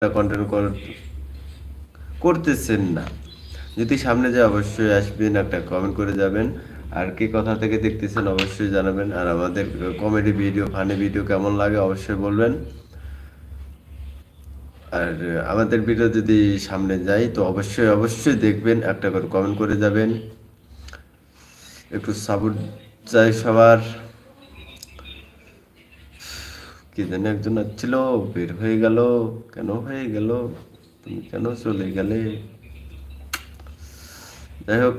Content করতেছেন না, যদি সামনে যায় অবশ্যই আসবেন, একটা কমেন্ট করে যাবেন। আর কি কোথা থেকে দেখতেছেন অবশ্যই জানাবেন। আর আমাদের কমেডি ভিডিও, ফানি ভিডিও কেমন লাগে অবশ্যই বলবেন। আর আমাদের ভিডিও যদি সামনে যায় তো অবশ্যই অবশ্যই দেখবেন, একটা করে কমেন্ট করে যাবেন। একটু সাপোর্ট চাই সবার। কি যেন একজন আসছিল, বের হয়ে গেল। কেন হয়ে গেল? তুমি কেন চলে গেলে? যাই হোক,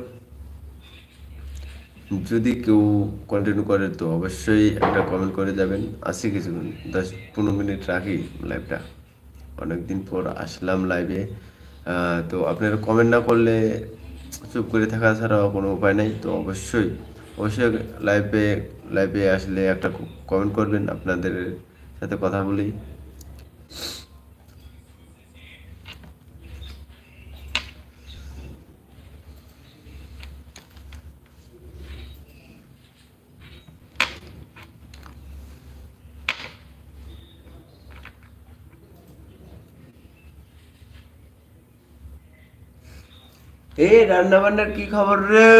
যদি কেউ কন্টিনিউ করে তো অবশ্যই একটা কমেন্ট করে যাবেন। আসি কিছুক্ষণ 10-15 মিনিট রাখি লাইভটা, অনেকদিন পর আসলাম লাইভে। তো আপনারা কমেন্ট না করলে চুপ করে থাকা ছাড়া কোনো উপায় নাই। তো অবশ্যই অবশ্যই লাইভে লাইভে আসলে একটা কমেন্ট করবেন, আপনাদের সাথে কথা বলি। এই রান্না বান্নার কি খবর রে?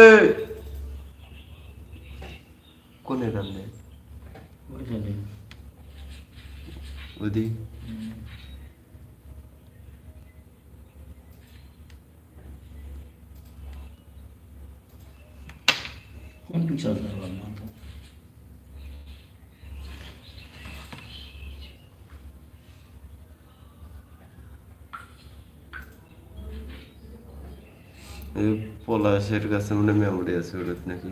কোনে রান্না? ওদি কোন পিকচার দেখলাম না তো। পলাশের কাছে মনে মেমোরি আছে ওর নাকি?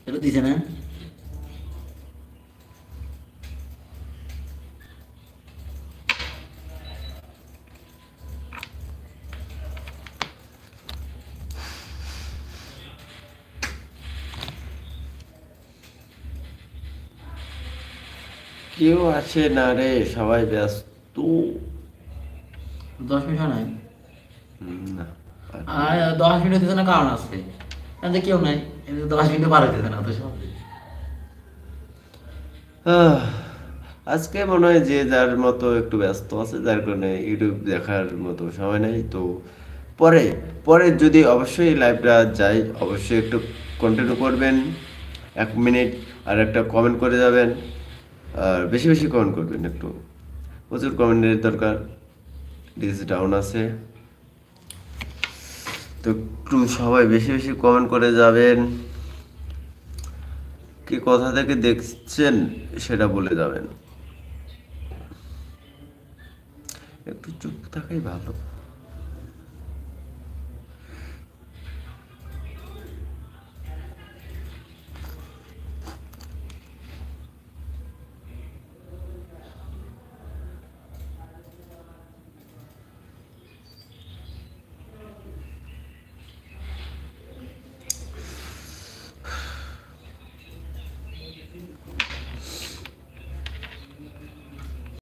এটা দিছে না? কেউ আসে না রে, সবাই ব্যস্ত। 10 মিনিট হয় নাই? না, আর 10 মিনিট দিতে না, কারণ আছে। এতে কেউ নাই, এতে 10 মিনিট পার হইতেছে না তো সব। আহ, আজকে মনে হয় যে যার মতো একটু ব্যস্ত আছে, যার কারণে ইউটিউব দেখার মতো সময় নেই। তো পরে পরে যদি অবশ্যই লাইভটা যাই, অবশ্যই একটু কন্টিনিউ করবেন 1 মিনিট, আর একটা কমেন্ট করে যাবেন। আর বেশি বেশি কমেন্ট করবেন, একটু প্রচুর কমেন্টের দরকার। ডিস ডাউন আছে, তো একটু সবাই বেশি বেশি কমেন্ট করে যাবেন। কি কোথা থেকে দেখছেন সেটা বলে যাবেন, একটু চুপ থাকাই ভালো।